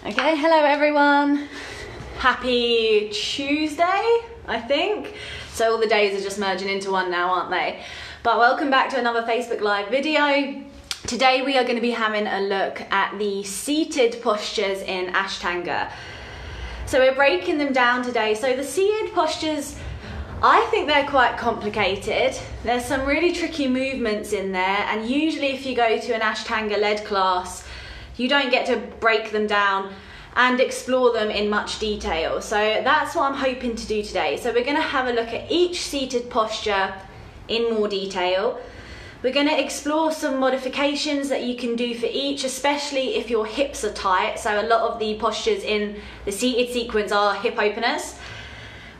Okay, hello everyone. Happy Tuesday, I think. So all the days are just merging into one now, aren't they? But welcome back to another Facebook Live video. Today we are going to be having a look at the seated postures in Ashtanga. So we're breaking them down today. So the seated postures, I think they're quite complicated. There's some really tricky movements in there, and usually if you go to an Ashtanga led class, you don't get to break them down and explore them in much detail. So that's what I'm hoping to do today. So we're going to have a look at each seated posture in more detail. We're going to explore some modifications that you can do for each, especially if your hips are tight. So a lot of the postures in the seated sequence are hip openers.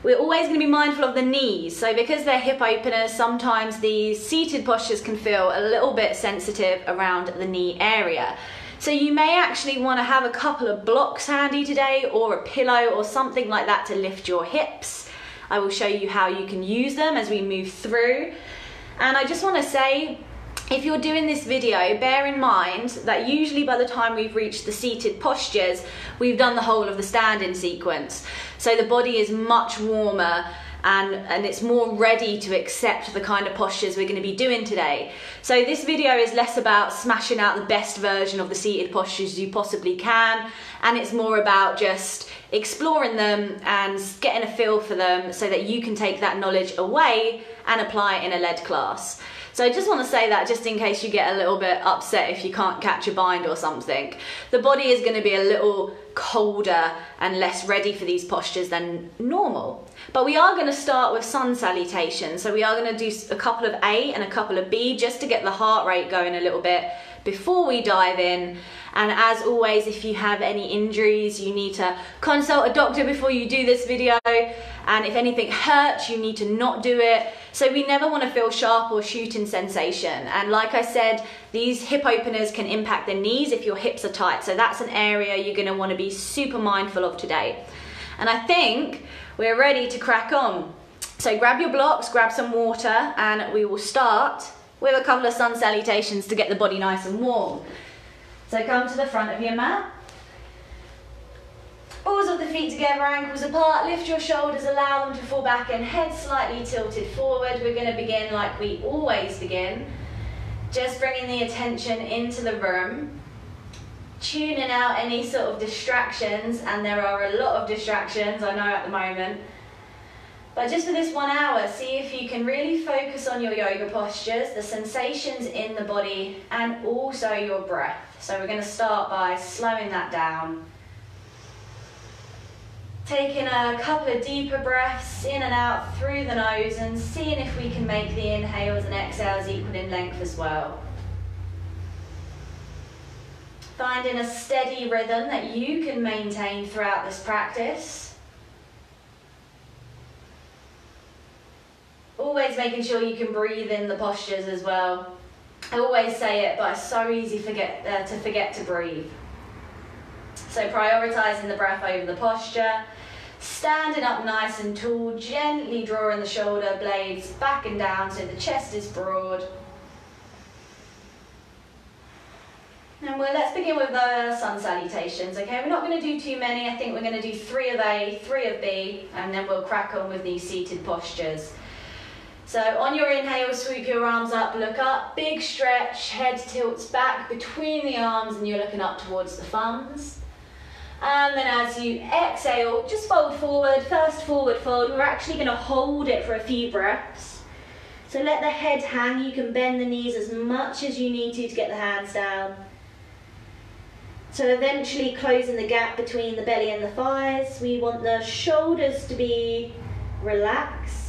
We're always going to be mindful of the knees. So because they're hip openers, sometimes these seated postures can feel a little bit sensitive around the knee area. So you may actually want to have a couple of blocks handy today, or a pillow or something like that to lift your hips. I will show you how you can use them as we move through. And I just want to say, if you're doing this video, bear in mind that usually by the time we've reached the seated postures, we've done the whole of the standing sequence. So the body is much warmer and it's more ready to accept the kind of postures we're going to be doing today. So this video is less about smashing out the best version of the seated postures you possibly can, and it's more about just exploring them and getting a feel for them so that you can take that knowledge away and apply it in a led class. So I just want to say that just in case you get a little bit upset if you can't catch a bind or something. The body is going to be a little colder and less ready for these postures than normal. But we are going to start with sun salutation. So we are going to do a couple of A and a couple of B just to get the heart rate going a little bit before we dive in. And as always, if you have any injuries, you need to consult a doctor before you do this video. And if anything hurts, you need to not do it. So we never want to feel sharp or shooting sensation. And like I said, these hip openers can impact the knees if your hips are tight. So that's an area you're going to want to be super mindful of today. And I think we're ready to crack on. So grab your blocks, grab some water, and we will start with a couple of sun salutations to get the body nice and warm. So come to the front of your mat. Balls of the feet together, ankles apart, lift your shoulders, allow them to fall back and head slightly tilted forward. We're going to begin like we always begin, just bringing the attention into the room, tuning out any sort of distractions, and there are a lot of distractions, I know at the moment. But just for this 1 hour, see if you can really focus on your yoga postures, the sensations in the body, and also your breath. So we're going to start by slowing that down. Taking a couple of deeper breaths in and out through the nose and seeing if we can make the inhales and exhales equal in length as well. Finding a steady rhythm that you can maintain throughout this practice. Always making sure you can breathe in the postures as well. I always say it, but it's so easy to forget to breathe. So prioritising the breath over the posture. Standing up nice and tall, gently drawing the shoulder blades back and down so the chest is broad. And let's begin with the sun salutations, okay? We're not going to do too many. I think we're going to do 3 of A, 3 of B, and then we'll crack on with these seated postures. So on your inhale, sweep your arms up, look up, big stretch, head tilts back between the arms and you're looking up towards the thumbs. And then as you exhale, just fold forward, first forward fold. We're actually going to hold it for a few breaths. So let the head hang, you can bend the knees as much as you need to get the hands down. So eventually closing the gap between the belly and the thighs. We want the shoulders to be relaxed.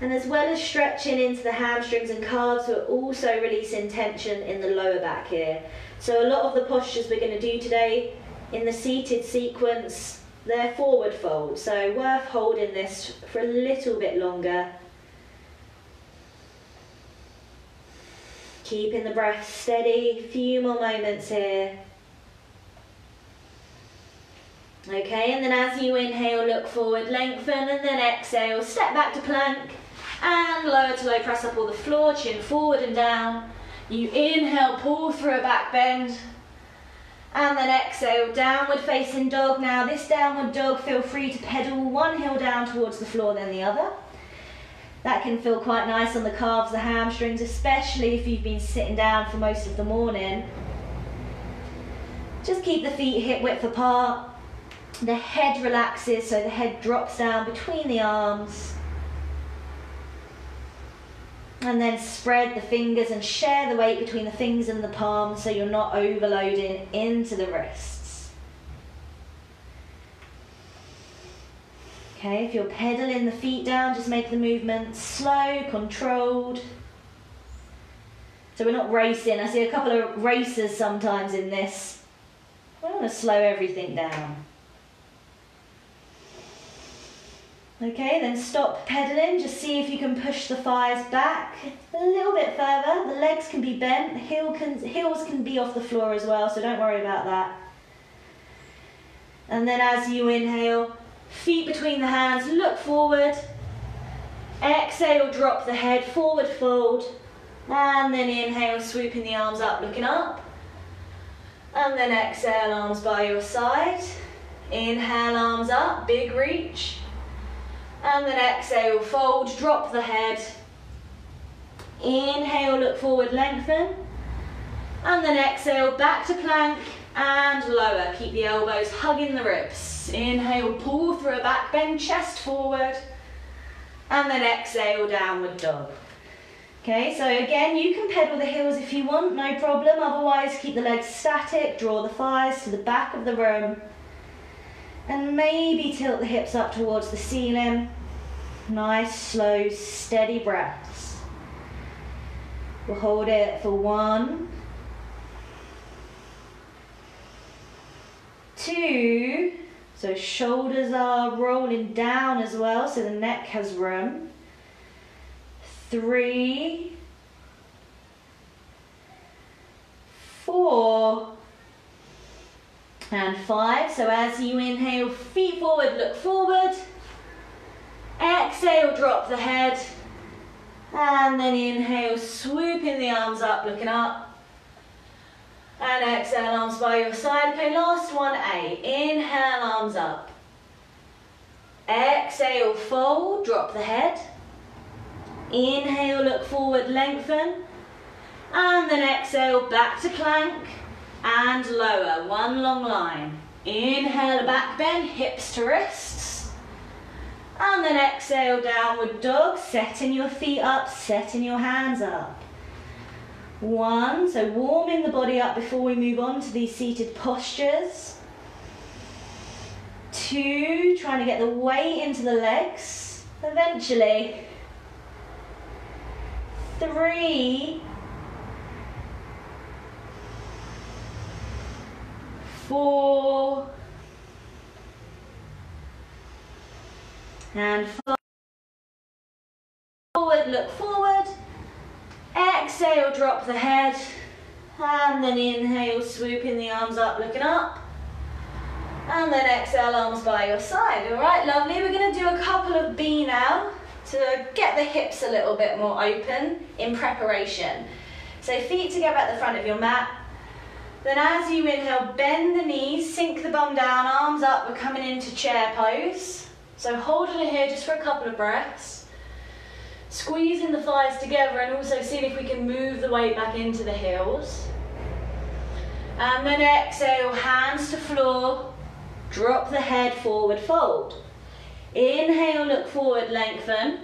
And as well as stretching into the hamstrings and calves, we're also releasing tension in the lower back here. So a lot of the postures we're going to do today in the seated sequence, they're forward fold. So worth holding this for a little bit longer. Keeping the breath steady, a few more moments here. Okay, and then as you inhale, look forward, lengthen, and then exhale, step back to plank. And lower to low, press up all the floor, chin forward and down. You inhale, pull through a back bend. And then exhale, downward facing dog. Now this downward dog, feel free to pedal one heel down towards the floor, then the other. That can feel quite nice on the calves, the hamstrings, especially if you've been sitting down for most of the morning. Just keep the feet hip width apart. The head relaxes, so the head drops down between the arms. And then spread the fingers and share the weight between the fingers and the palms so you're not overloading into the wrists. Okay, if you're pedaling the feet down, just make the movement slow, controlled. So we're not racing. I see a couple of racers sometimes in this. We want to slow everything down. Okay, then stop pedaling. Just see if you can push the thighs back a little bit further. The legs can be bent, the heels can be off the floor as well, so don't worry about that. And then as you inhale, feet between the hands, look forward. Exhale, drop the head, forward fold. And then inhale, swooping the arms up, looking up. And then exhale, arms by your side. Inhale, arms up, big reach. And then exhale, fold, drop the head. Inhale, look forward, lengthen. And then exhale, back to plank and lower. Keep the elbows hugging the ribs. Inhale, pull through a back bend, chest forward. And then exhale, downward dog. Okay, so again, you can pedal the heels if you want, no problem. Otherwise, keep the legs static, draw the thighs to the back of the room. And maybe tilt the hips up towards the ceiling. Nice, slow, steady breaths. We'll hold it for 1, 2, so shoulders are rolling down as well, so the neck has room. 3, 4, and 5. So as you inhale, feet forward, look forward. Exhale, drop the head. And then inhale, swooping the arms up, looking up. And exhale, arms by your side. Okay, last one, A. Inhale, arms up. Exhale, fold, drop the head. Inhale, look forward, lengthen. And then exhale, back to plank. And lower, one long line. Inhale, back bend, hips to wrists. And then exhale, downward dog, setting your feet up, setting your hands up. 1, so warming the body up before we move on to these seated postures. 2, trying to get the weight into the legs, eventually. 3, 4, and 5. Forward, look forward. Exhale, drop the head. And then inhale, swooping the arms up, looking up. And then exhale, arms by your side. All right, lovely. We're going to do a couple of B now to get the hips a little bit more open in preparation. So feet together at the front of your mat. Then as you inhale, bend the knees, sink the bum down, arms up. We're coming into chair pose. So holding it here just for a couple of breaths. Squeezing the thighs together and also seeing if we can move the weight back into the heels. And then exhale, hands to floor. Drop the head, forward fold. Inhale, look forward, lengthen.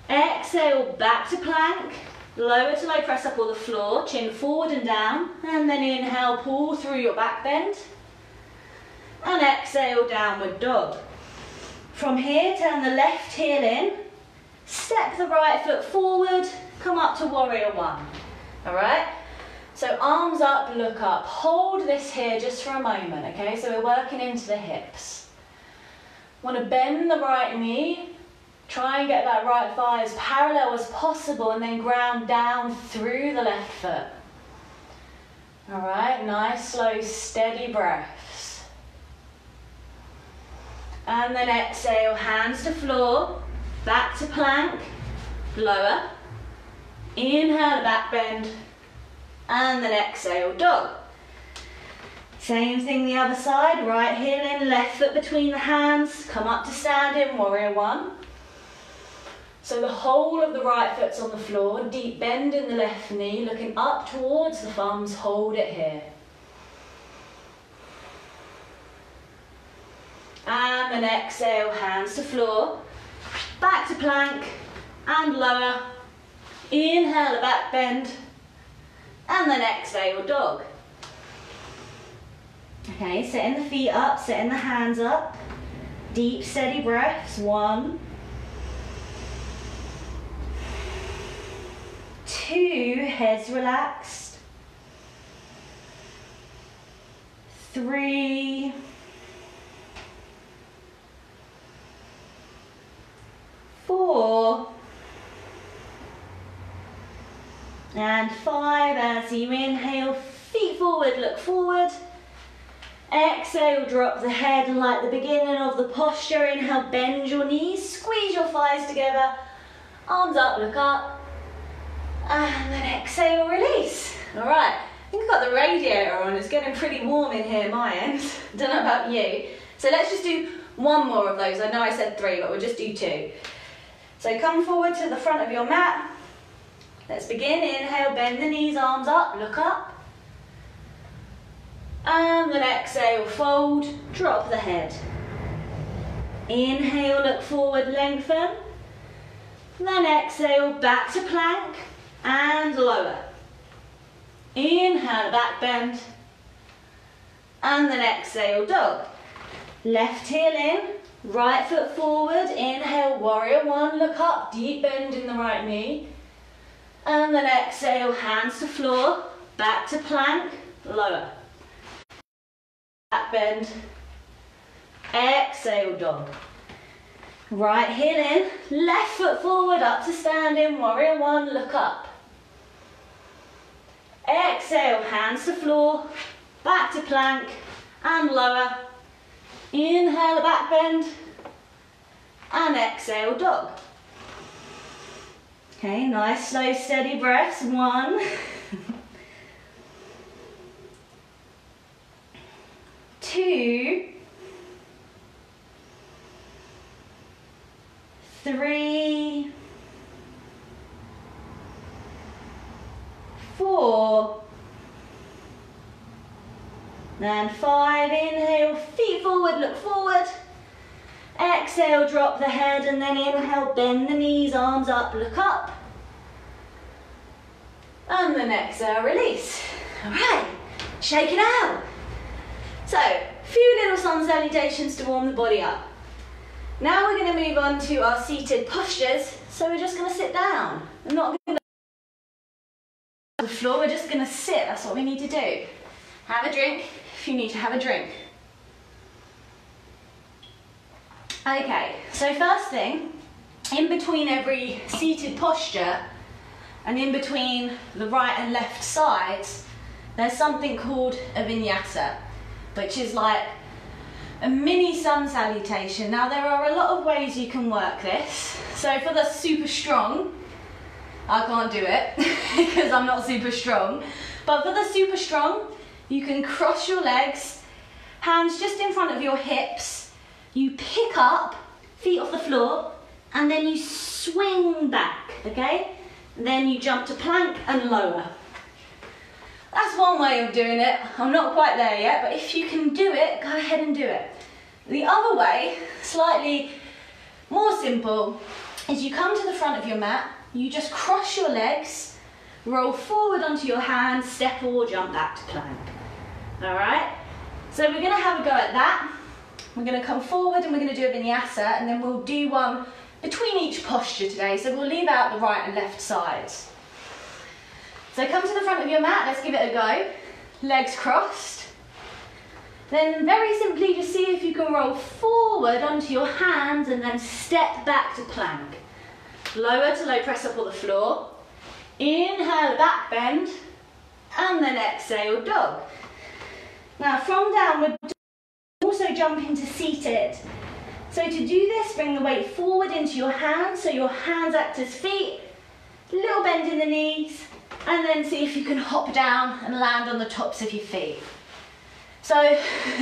Exhale, back to plank. Lower to low, press up or the floor, chin forward and down. And then inhale, pull through your back bend. And exhale, downward dog. From here, turn the left heel in. Step the right foot forward, come up to warrior 1. All right? So arms up, look up. Hold this here just for a moment, okay? So we're working into the hips. Want to bend the right knee. Try and get that right thigh as parallel as possible and then ground down through the left foot. All right, nice, slow, steady breaths. And then exhale, hands to floor, back to plank, lower. Inhale, back bend, and then exhale, dog. Same thing the other side, right heel in, left foot between the hands, come up to standing, warrior one. So the whole of the right foot's on the floor, deep bend in the left knee, looking up towards the thumbs, hold it here. And then exhale, hands to floor, back to plank and lower. Inhale, a back bend, and then exhale, dog. Okay, setting the feet up, setting the hands up. Deep, steady breaths. 1, 2, heads relaxed. 3, 4, and 5. As you inhale, feet forward, look forward. Exhale, drop the head like the beginning of the posture. Inhale, bend your knees, squeeze your thighs together. Arms up, look up. And then exhale, release. All right, I think I've got the radiator on. It's getting pretty warm in here, my end. Don't know about you. So let's just do one more of those. I know I said 3, but we'll just do 2. So come forward to the front of your mat. Let's begin. Inhale, bend the knees, arms up, look up. And then exhale, fold, drop the head. Inhale, look forward, lengthen. Then exhale, back to plank and lower. Inhale, back bend. And then exhale, dog. Left heel in, right foot forward. Inhale, warrior one, look up, deep bend in the right knee. And then exhale, hands to floor, back to plank, lower. Back bend, exhale, dog. Right heel in, left foot forward, up to standing, warrior one, look up. Exhale, hands to floor, back to plank and lower. Inhale, back bend, and exhale, dog. Okay, nice, slow, steady breaths. 1, 2, 3, 4, and 5. Inhale, feet forward, look forward. Exhale, drop the head, and then inhale, bend the knees, arms up, look up. And then exhale, release. All right, shake it out. So, a few little sun salutations to warm the body up. Now we're going to move on to our seated postures. So we're just going to sit down. I'm not going to on the floor, we're just going to sit. That's what we need to do. Have a drink if you need to have a drink. Okay, so first thing, in between every seated posture and in between the right and left sides, there's something called a vinyasa, which is like a mini sun salutation. Now there are a lot of ways you can work this. So for the super strong, I can't do it because I'm not super strong, but for the super strong, you can cross your legs, hands just in front of your hips. You pick up, feet off the floor, and then you swing back, okay? And then you jump to plank and lower. That's one way of doing it. I'm not quite there yet, but if you can do it, go ahead and do it. The other way, slightly more simple, is you come to the front of your mat, you just cross your legs, roll forward onto your hands, step or jump back to plank. All right? So we're gonna have a go at that. We're going to come forward and we're going to do a vinyasa, and then we'll do one between each posture today. So we'll leave out the right and left sides. So come to the front of your mat, let's give it a go. Legs crossed. Then very simply just see if you can roll forward onto your hands and then step back to plank. Lower to low press up on the floor. Inhale, back bend, and then exhale, dog. Now from downward dog, also jump into seated. So to do this, bring the weight forward into your hands, so your hands act as feet, little bend in the knees, and then see if you can hop down and land on the tops of your feet. So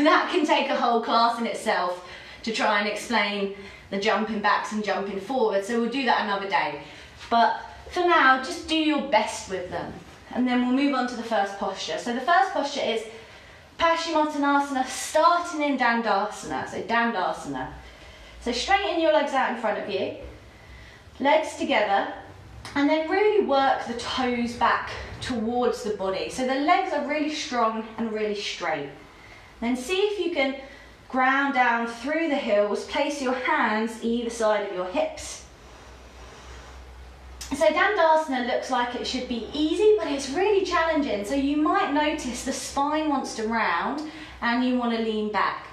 that can take a whole class in itself to try and explain the jumping backs and jumping forward. So we'll do that another day. But for now, just do your best with them. And then we'll move on to the first posture. So the first posture is Paschimottanasana, starting in Dandasana. So Dandasana. So straighten your legs out in front of you, legs together, and then really work the toes back towards the body. So the legs are really strong and really straight. Then see if you can ground down through the heels, place your hands either side of your hips. So Dandasana looks like it should be easy, but it's really challenging. So you might notice the spine wants to round and you want to lean back.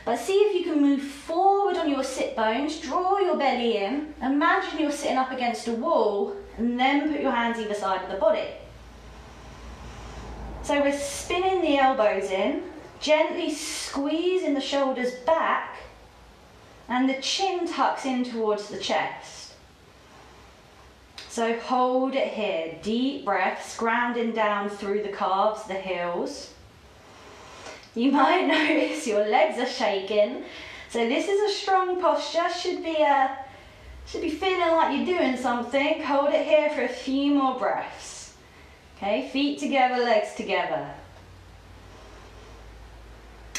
But see if you can move forward on your sit bones, draw your belly in, imagine you're sitting up against a wall, and then put your hands either side of the body. So we're spinning the elbows in, gently squeezing the shoulders back, and the chin tucks in towards the chest. So hold it here, deep breaths, grounding down through the calves, the heels. You might notice your legs are shaking. So this is a strong posture, should be feeling like you're doing something. Hold it here for a few more breaths. Okay, feet together, legs together.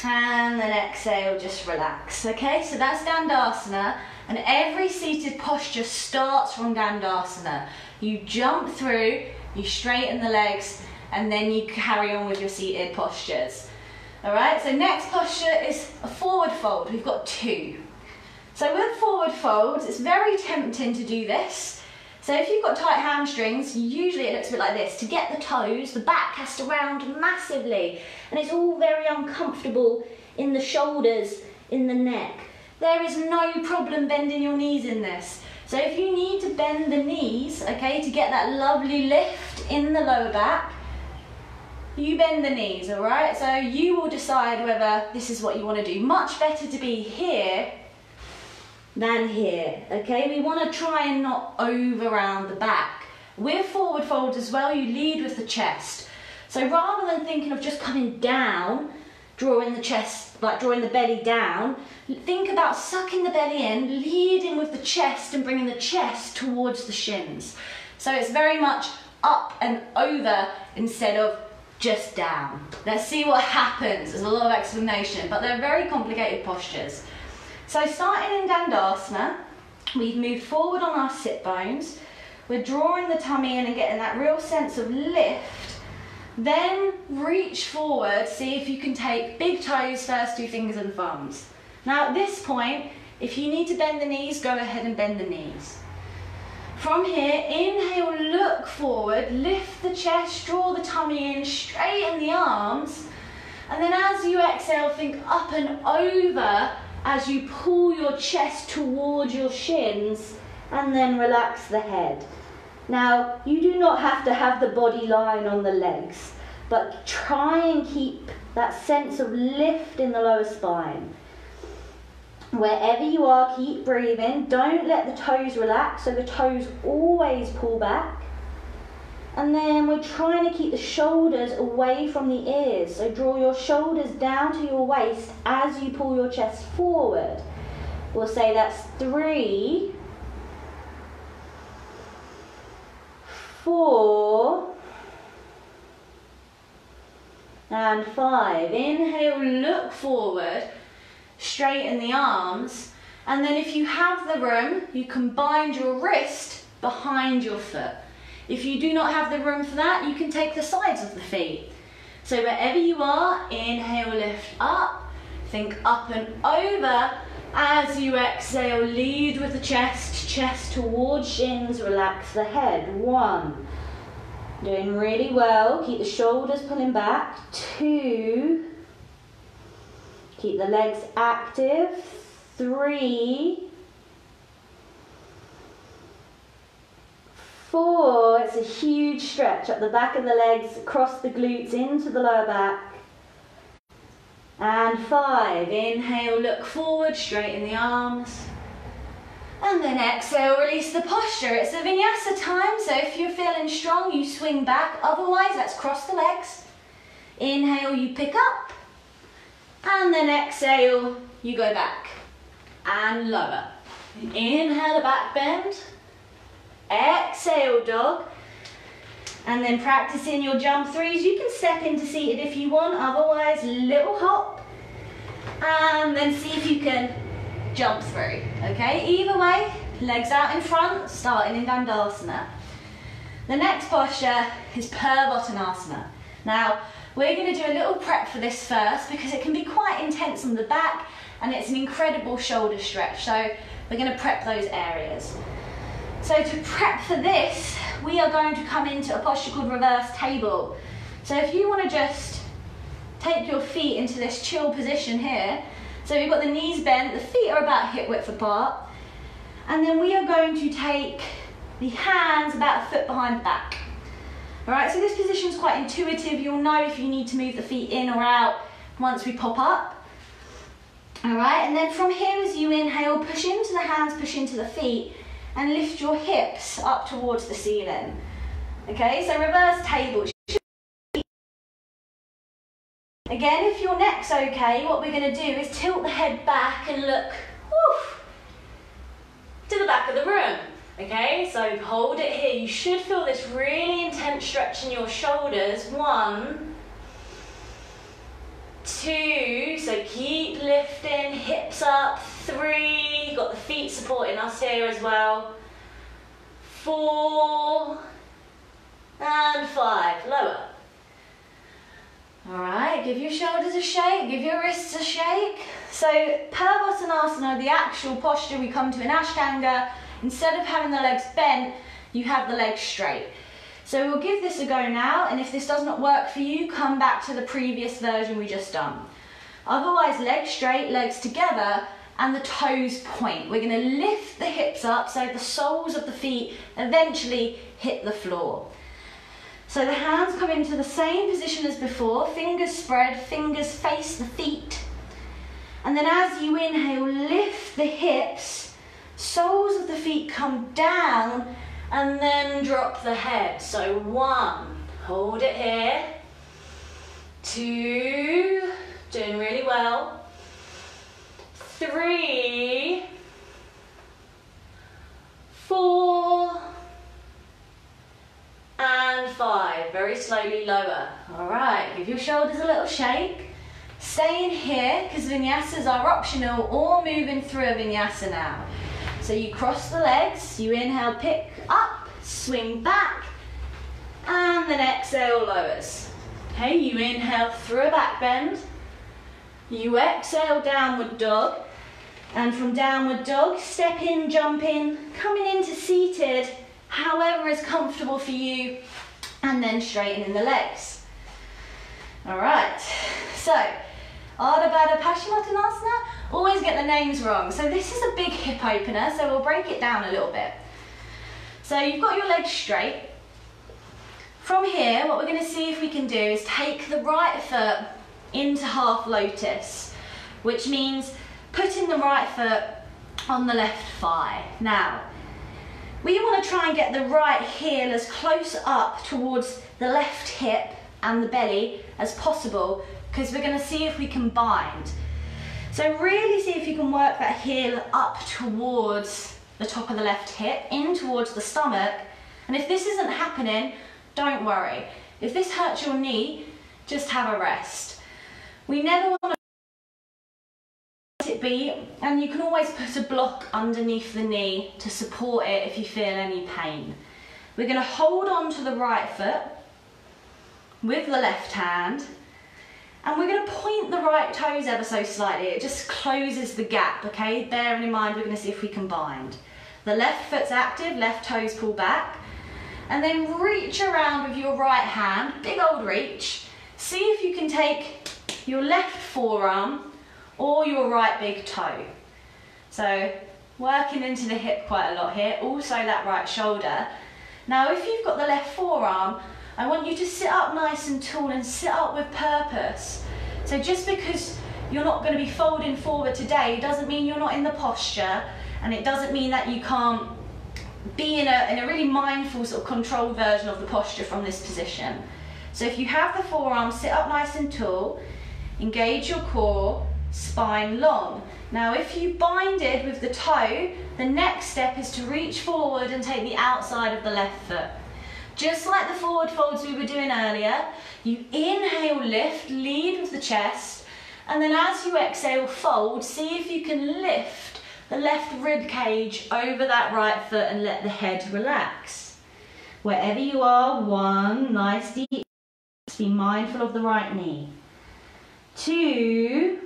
And then exhale, just relax. Okay, so that's Dandasana, and every seated posture starts from Dandasana. You jump through, you straighten the legs, and then you carry on with your seated postures. All right, so next posture is a forward fold. We've got two. So with forward folds, it's very tempting to do this. So if you've got tight hamstrings, usually it looks a bit like this. To get the toes, the back has to round massively, and it's all very uncomfortable in the shoulders, in the neck. There is no problem bending your knees in this. So if you need to bend the knees, okay, to get that lovely lift in the lower back, you bend the knees, all right? So you will decide whether this is what you want to do. Much better to be here than here, okay? We want to try and not over round the back. With forward folds as well, you lead with the chest. So rather than thinking of just coming down, drawing the chest, like drawing the belly down, think about sucking the belly in, leading with the chest and bringing the chest towards the shins. So it's very much up and over instead of just down. Let's see what happens. There's a lot of explanation, but they're very complicated postures. So starting in Dandasana, we've moved forward on our sit bones. We're drawing the tummy in and getting that real sense of lift. Then reach forward, see if you can take big toes first, two fingers and thumbs. Now at this point, if you need to bend the knees, go ahead and bend the knees. From here, inhale, look forward, lift the chest, draw the tummy in, straighten the arms, and then as you exhale, think up and over as you pull your chest towards your shins, and then relax the head. Now, you do not have to have the body line on the legs, but try and keep that sense of lift in the lower spine. Wherever you are, keep breathing. Don't let the toes relax, so the toes always pull back. And then we're trying to keep the shoulders away from the ears. So draw your shoulders down to your waist as you pull your chest forward. We'll say that's 3, 4, and 5. Inhale, look forward, straighten the arms, and then if you have the room, you can bind your wrist behind your foot. If you do not have the room for that, you can take the sides of the feet. So wherever you are, inhale, lift up, think up and over. As you exhale, lead with the chest, chest towards shins, relax the head. 1, doing really well, keep the shoulders pulling back. 2, keep the legs active. 3, 4, it's a huge stretch up the back of the legs, across the glutes, into the lower back. And 5, inhale, look forward, straighten the arms. And then exhale, release the posture. It's a vinyasa time, so if you're feeling strong, you swing back. Otherwise, let's cross the legs. Inhale, you pick up. And then exhale, you go back and lower. Inhale the back bend, exhale dog, and then practicing your jump threes. You can step into seated if you want, otherwise little hop, and then see if you can jump through, okay? Either way, legs out in front, starting in Dandasana. The next posture is Purvottanasana. Now, we're going to do a little prep for this first because it can be quite intense on the back and it's an incredible shoulder stretch. So we're going to prep those areas. So to prep for this, we are going to come into a posture called reverse table. So if you want to just take your feet into this chill position here. So you've got the knees bent, the feet are about hip width apart. And then we are going to take the hands about a foot behind the back. All right, so this position is quite intuitive. You'll know if you need to move the feet in or out once we pop up. All right, and then from here as you inhale, push into the hands, push into the feet, and lift your hips up towards the ceiling. Okay, so reverse table. Again, if your neck's okay, what we're going to do is tilt the head back and look to the back of the room. Okay, so hold it here. You should feel this really intense stretch in your shoulders. 1, 2, so keep lifting, hips up. 3, you've got the feet supporting us here as well. 4, and 5, lower. All right, give your shoulders a shake, give your wrists a shake. So Purvottanasana, the actual posture we come to in Ashtanga, instead of having the legs bent, you have the legs straight. So we'll give this a go now, and if this does not work for you, come back to the previous version we just done. Otherwise, legs straight, legs together, and the toes point. We're going to lift the hips up so the soles of the feet eventually hit the floor. So the hands come into the same position as before, fingers spread, fingers face the feet. And then as you inhale, lift the hips, soles of the feet come down, and then drop the head. So 1, hold it here. 2, doing really well. 3, 4, and 5. Very slowly lower. All right, give your shoulders a little shake. Stay in here because vinyasas are optional, or moving through a vinyasa now. So you cross the legs, you inhale, pick up, swing back, and then exhale, lowers. Okay, you inhale through a back bend, you exhale, downward dog, and from downward dog, step in, jump in, coming into seated, however is comfortable for you, and then straightening the legs. All right, so Ardha Baddha Paschimottanasana, always get the names wrong. So this is a big hip opener, so we'll break it down a little bit. So you've got your legs straight. From here, what we're going to see if we can do is take the right foot into half lotus, which means putting the right foot on the left thigh. Now, we want to try and get the right heel as close up towards the left hip and the belly as possible, because we're going to see if we can bind. So really see if you can work that heel up towards the top of the left hip, in towards the stomach. And if this isn't happening, don't worry. If this hurts your knee, just have a rest. We never want to let it be, and you can always put a block underneath the knee to support it if you feel any pain. We're going to hold on to the right foot with the left hand, and we're going to point the right toes ever so slightly. It just closes the gap, okay? Bearing in mind, we're going to see if we can bind. The left foot's active, left toes pull back, and then reach around with your right hand, big old reach. See if you can take your left forearm or your right big toe. So working into the hip quite a lot here, also that right shoulder. Now if you've got the left forearm, I want you to sit up nice and tall and sit up with purpose. So just because you're not going to be folding forward today doesn't mean you're not in the posture, and it doesn't mean that you can't be in a really mindful sort of controlled version of the posture from this position. So if you have the forearm, sit up nice and tall. engage your core, spine long. Now if you binded with the toe, the next step is to reach forward and take the outside of the left foot. Just like the forward folds we were doing earlier, you inhale, lift, lead with the chest, and then as you exhale, fold. See if you can lift the left rib cage over that right foot and let the head relax. Wherever you are, 1, nice deep, be mindful of the right knee. 2,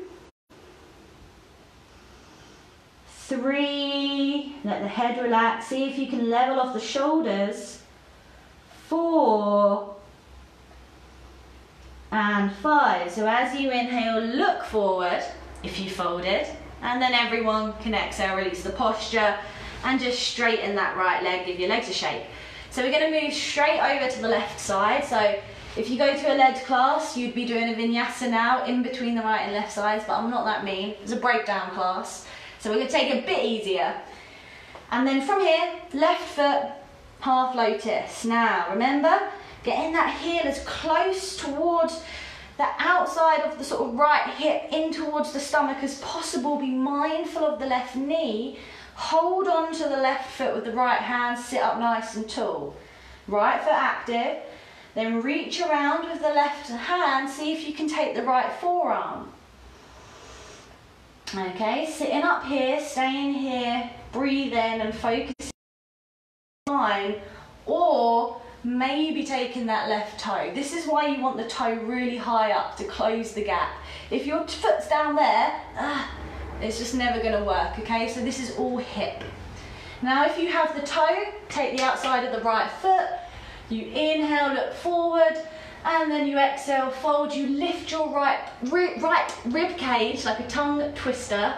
3, let the head relax. See if you can level off the shoulders. 4 and 5. So as you inhale, look forward if you folded, and then everyone can exhale, release the posture and just straighten that right leg, give your legs a shake. So we're going to move straight over to the left side. So if you go to a lead class, you'd be doing a vinyasa now in between the right and left sides, but I'm not that mean. It's a breakdown class. So we're going to take it a bit easier. And then from here, left foot, half lotus. Now remember, getting that heel as close towards the outside of the sort of right hip in towards the stomach as possible. Be mindful of the left knee. Hold on to the left foot with the right hand, sit up nice and tall. Right foot active, then reach around with the left hand, see if you can take the right forearm. Okay, sitting up here, staying here, breathe in and focus line, or maybe taking that left toe. This is why you want the toe really high up to close the gap. If your foot's down there, it's just never going to work, okay? So this is all hip. Now if you have the toe, take the outside of the right foot, you inhale, look forward, and then you exhale, fold, you lift your right rib cage like a tongue twister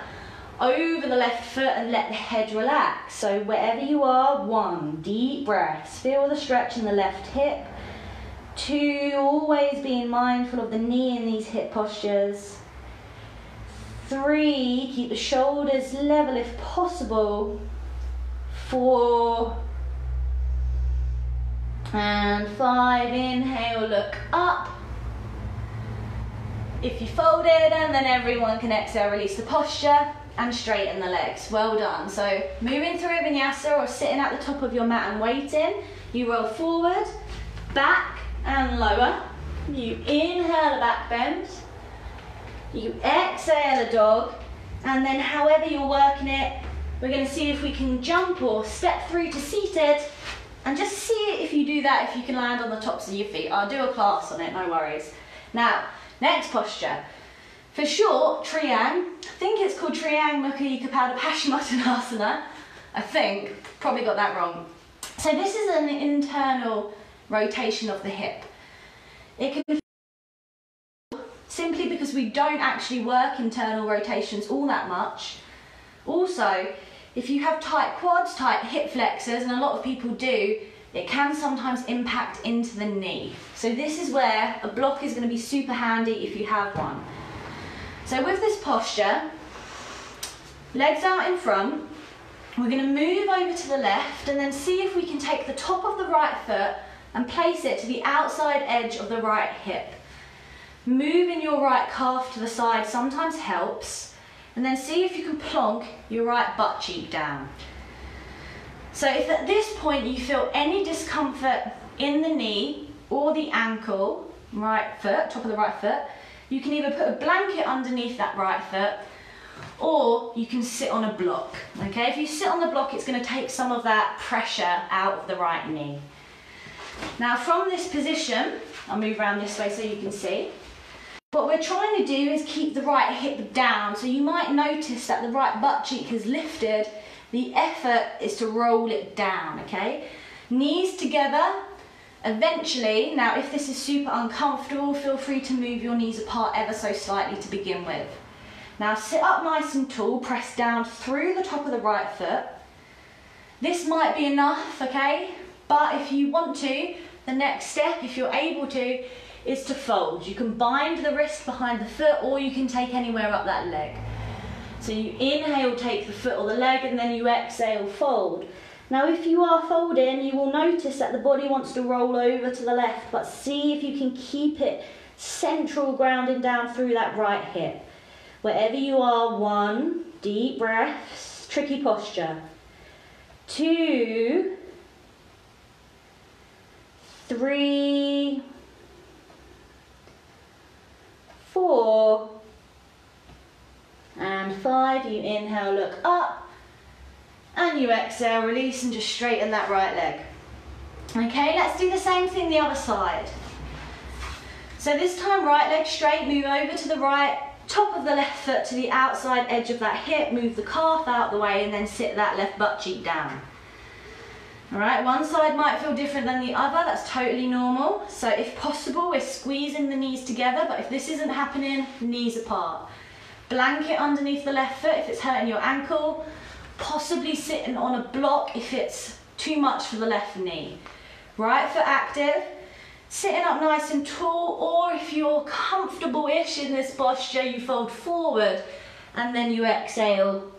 over the left foot and let the head relax. So wherever you are, 1, deep breaths. Feel the stretch in the left hip. 2, always being mindful of the knee in these hip postures. 3, keep the shoulders level if possible. 4 and 5, inhale, look up. If you folded, and then everyone can exhale, release the posture and straighten the legs. Well done. So moving through a vinyasa or sitting at the top of your mat and waiting, you roll forward, back and lower. You inhale a back bend, you exhale a dog, and then however you're working it, we're going to see if we can jump or step through to seated, and just see if you do that, if you can land on the tops of your feet. I'll do a class on it, no worries. Now, next posture. For short, Triang. I think it's called Triang Mukha Kapada Paschimottanasana. I think, probably got that wrong. So this is an internal rotation of the hip. It can be simply because we don't actually work internal rotations all that much. Also, if you have tight quads, tight hip flexors, and a lot of people do, it can sometimes impact into the knee. So this is where a block is going to be super handy if you have one. So with this posture, legs out in front, we're going to move over to the left and then see if we can take the top of the right foot and place it to the outside edge of the right hip. Moving your right calf to the side sometimes helps, and then see if you can plonk your right butt cheek down. So if at this point you feel any discomfort in the knee or the ankle, right foot, top of the right foot, you can either put a blanket underneath that right foot, or you can sit on a block, okay? If you sit on the block, it's going to take some of that pressure out of the right knee. Now from this position, I'll move around this way so you can see. What we're trying to do is keep the right hip down, so you might notice that the right butt cheek has lifted. The effort is to roll it down, okay? Knees together. Eventually, now if this is super uncomfortable, feel free to move your knees apart ever so slightly to begin with. Now sit up nice and tall, press down through the top of the right foot. This might be enough, okay? But if you want to, the next step, if you're able to, is to fold. You can bind the wrist behind the foot, or you can take anywhere up that leg. So you inhale, take the foot or the leg, and then you exhale, fold. Now if you are folding, you will notice that the body wants to roll over to the left, but see if you can keep it Central, grounding down through that right hip. Wherever you are, 1, deep breaths, tricky posture. 2, 3, 4, and 5. You inhale, look up, and you exhale, release, and just straighten that right leg. Okay, let's do the same thing the other side. So this time, right leg straight, move over to the right, top of the left foot to the outside edge of that hip, move the calf out the way, and then sit that left butt cheek down. All right, one side might feel different than the other, that's totally normal. So if possible, we're squeezing the knees together, but if this isn't happening, knees apart. Blanket underneath the left foot if it's hurting your ankle, possibly sitting on a block if it's too much for the left knee. Right foot active, sitting up nice and tall, or if you're comfortable-ish in this posture, you fold forward and then you exhale.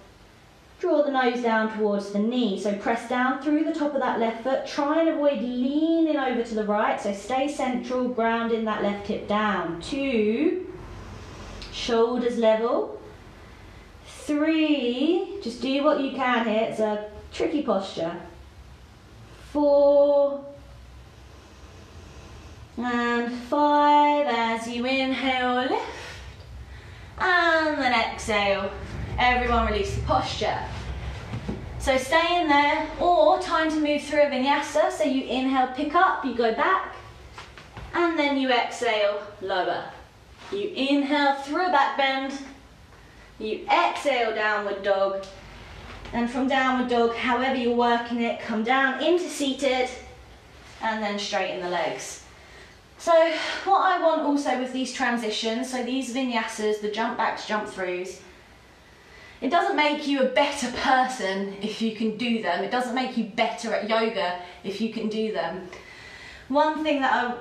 Draw the nose down towards the knee, so press down through the top of that left foot. Try and avoid leaning over to the right, so stay central, grounding that left hip down. 2, shoulders level. 3, just do what you can here, it's a tricky posture. 4, and 5, as you inhale, lift, and then exhale. Everyone release the posture. So stay in there, or time to move through a vinyasa. So you inhale, pick up, you go back, and then you exhale, lower. You inhale through a back bend, you exhale, downward dog, and from downward dog, however you're working it, come down into seated, and then straighten the legs. So what I want also with these transitions, so these vinyasas, the jump backs, jump throughs, it doesn't make you a better person if you can do them. It doesn't make you better at yoga if you can do them. One thing that I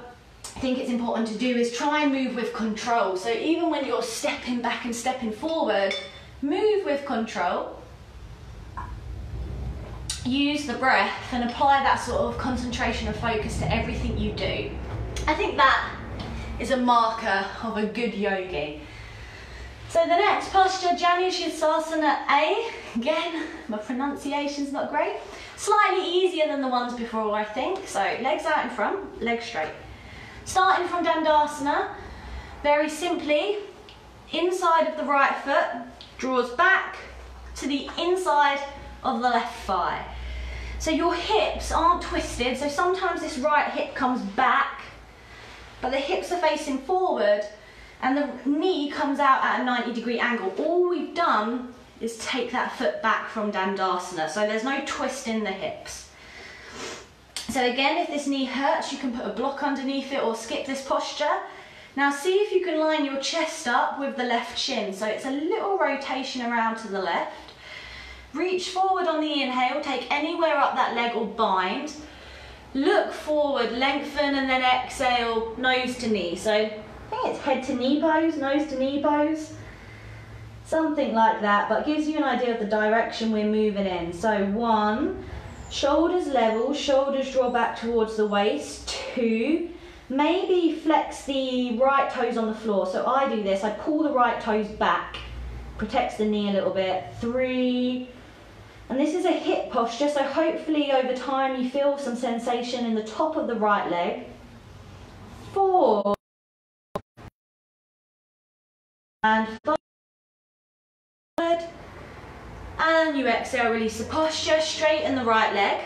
think it's important to do is try and move with control. So even when you're stepping back and stepping forward, move with control. Use the breath and apply that sort of concentration and focus to everything you do. I think that is a marker of a good yogi. So the next posture, Janushirasana A. Again, my pronunciation's not great. Slightly easier than the ones before, I think. So legs out in front, legs straight. Starting from Dandasana, very simply, inside of the right foot draws back to the inside of the left thigh. So your hips aren't twisted, so sometimes this right hip comes back, but the hips are facing forward and the knee comes out at a 90-degree angle. All we've done is take that foot back from Dandasana, so there's no twist in the hips. So again, if this knee hurts, you can put a block underneath it or skip this posture. Now see if you can line your chest up with the left shin, so it's a little rotation around to the left. Reach forward on the inhale, take anywhere up that leg or bind. Look forward, lengthen, and then exhale, nose to knee. So I think it's head to knee pose, nose to knee pose. Something like that, but gives you an idea of the direction we're moving in. So 1, shoulders level, shoulders draw back towards the waist. 2, maybe flex the right toes on the floor. So I do this, I pull the right toes back, protects the knee a little bit. 3, and this is a hip posture, so hopefully over time you feel some sensation in the top of the right leg. 4, and 5, and you exhale, release the posture, straighten the right leg,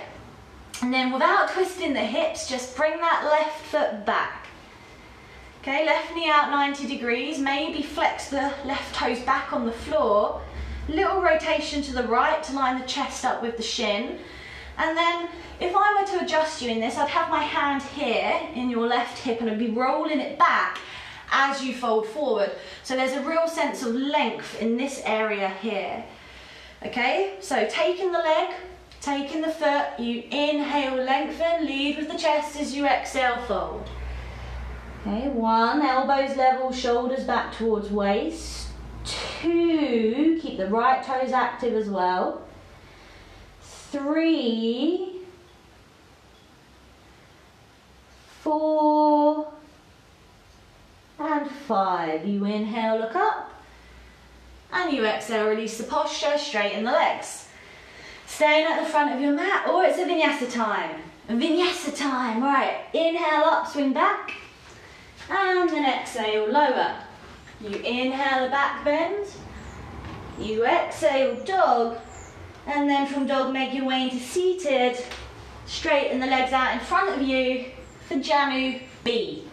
and then without twisting the hips, just bring that left foot back. Okay, left knee out 90 degrees, maybe flex the left toes back on the floor. Little rotation to the right to line the chest up with the shin. And then if I were to adjust you in this, I'd have my hand here in your left hip and I'd be rolling it back as you fold forward. So there's a real sense of length in this area here. Okay, so taking the leg, taking the foot, you inhale, lengthen, lead with the chest as you exhale, fold. Okay, 1, elbows level, shoulders back towards waist. 2, keep the right toes active as well. 3, 4, 5. You inhale, look up. And you exhale, release the posture, straighten the legs. Staying at the front of your mat, or it's a vinyasa time. Vinyasa time, right. Inhale up, swing back. And then exhale, lower. You inhale a back bend. You exhale, dog. And then from dog, make your way into seated. Straighten the legs out in front of you for Janu B.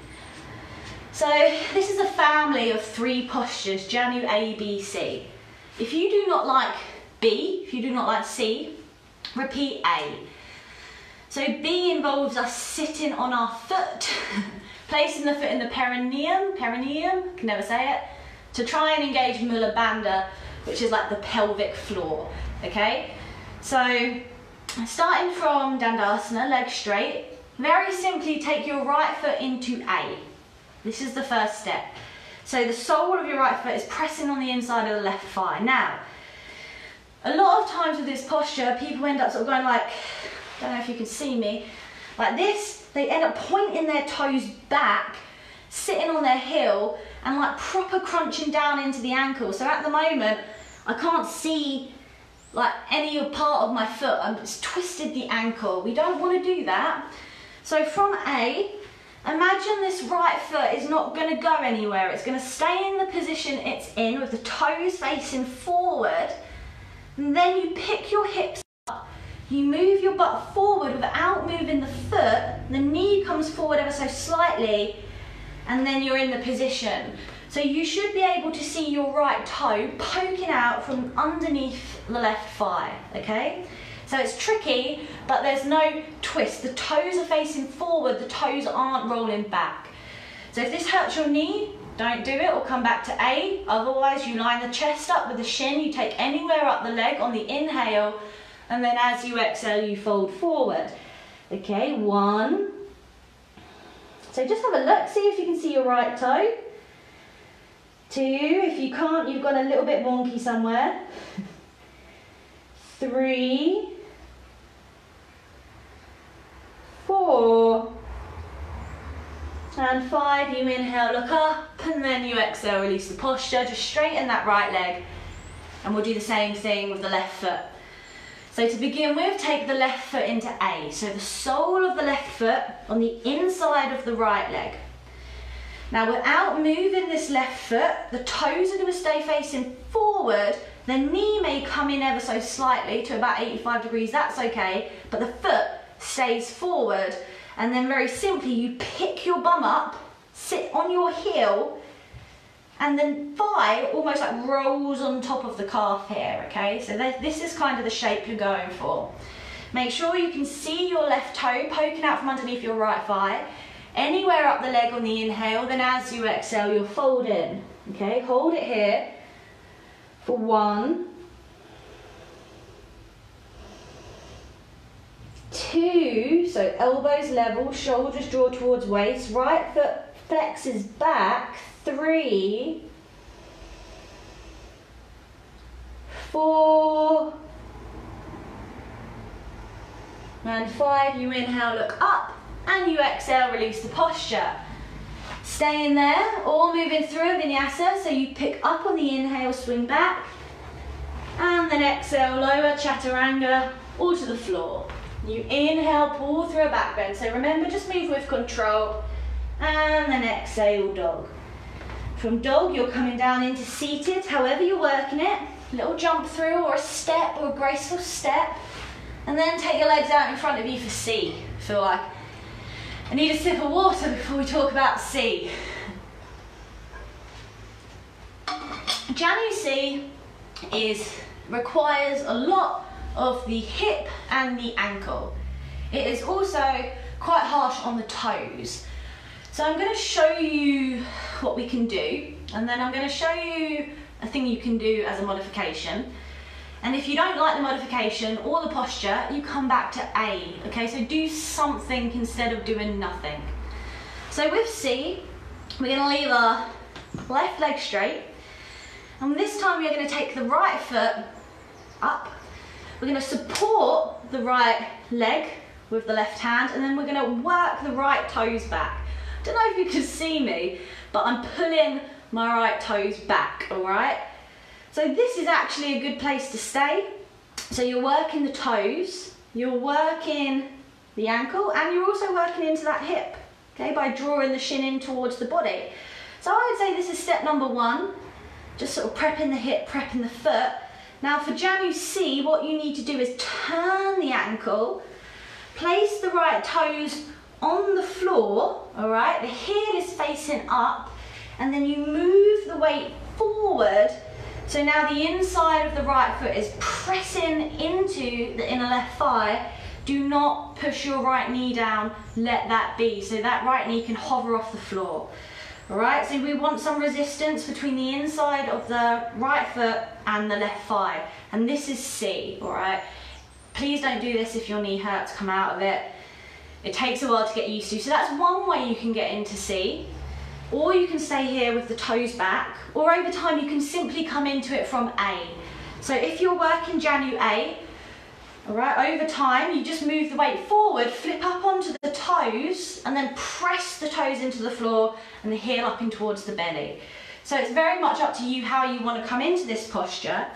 So this is a family of 3 postures, Janu A, B, C. If you do not like B, if you do not like C, repeat A. So B involves us sitting on our foot, placing the foot in the perineum, can never say it, to try and engage Mula Bandha, which is like the pelvic floor, okay? So starting from Dandasana, legs straight, very simply take your right foot into A. This is the first step. So the sole of your right foot is pressing on the inside of the left thigh. Now, a lot of times with this posture, people end up sort of going like, I don't know if you can see me, like this. They end up pointing their toes back, sitting on their heel, and like proper crunching down into the ankle. So at the moment, I can't see like any part of my foot. I'm just twisted the ankle. We don't want to do that. So from A, imagine this right foot is not going to go anywhere. It's going to stay in the position it's in with the toes facing forward. And then you pick your hips up. You move your butt forward without moving the foot. The knee comes forward ever so slightly. And then you're in the position. So you should be able to see your right toe poking out from underneath the left thigh, okay? So it's tricky, but there's no twist. The toes are facing forward, the toes aren't rolling back. So if this hurts your knee, don't do it, or come back to A. Otherwise, you line the chest up with the shin, you take anywhere up the leg on the inhale, and then as you exhale, you fold forward. Okay, 1. So just have a look, see if you can see your right toe. 2, if you can't, you've got a little bit wonky somewhere. 3, 4, and 5. You inhale, look up, and then you exhale, release the posture. Just straighten that right leg, and we'll do the same thing with the left foot. So to begin with, take the left foot into A. So the sole of the left foot on the inside of the right leg. Now without moving this left foot, the toes are going to stay facing forward. The knee may come in ever so slightly to about 85 degrees, that's okay, but the foot stays forward. And then very simply, you pick your bum up, sit on your heel, and then thigh almost like rolls on top of the calf here, okay? So this is kind of the shape you're going for. Make sure you can see your left toe poking out from underneath your right thigh. Anywhere up the leg on the inhale, then as you exhale, you'll fold in, okay? Hold it here for 1, 2, so elbows level, shoulders draw towards waist, right foot flexes back, 3, 4, and 5. You inhale, look up, and you exhale, release the posture. Staying there, or moving through a vinyasa, so you pick up on the inhale, swing back, and then exhale, lower, chaturanga, or to the floor. You inhale, pull through a back bend. So remember, just move with control, and then exhale, dog. From dog, you're coming down into seated, however you're working it. Little jump through, or a step, or a graceful step. And then take your legs out in front of you for C. Feel like I need a sip of water before we talk about C. Janu C requires a lot of the hip and the ankle. It is also quite harsh on the toes. So I'm going to show you what we can do, and then I'm going to show you a thing you can do as a modification. And if you don't like the modification or the posture, you come back to A, okay? So do something instead of doing nothing. So with C, we're going to leave our left leg straight, and this time we're going to take the right foot up. We're going to support the right leg with the left hand, and then we're going to work the right toes back. don't know if you can see me, but I'm pulling my right toes back, all right? So this is actually a good place to stay. So you're working the toes, you're working the ankle, and you're also working into that hip, okay, by drawing the shin in towards the body. So I would say this is step number one, just sort of prepping the hip, prepping the foot. Now for Janu C, what you need to do is turn the ankle, place the right toes on the floor, all right? The heel is facing up, and then you move the weight forward. So now the inside of the right foot is pressing into the inner left thigh. Do not push your right knee down, let that be. So that right knee can hover off the floor. All right, so we want some resistance between the inside of the right foot and the left thigh. And this is C, all right? Please don't do this if your knee hurts, come out of it. It takes a while to get used to. So that's one way you can get into C. Or you can stay here with the toes back, or over time you can simply come into it from A. So if you're working Janu A, all right, over time you just move the weight forward, flip up onto the toes, and then press the toes into the floor and the heel up in towards the belly. So it's very much up to you how you want to come into this posture.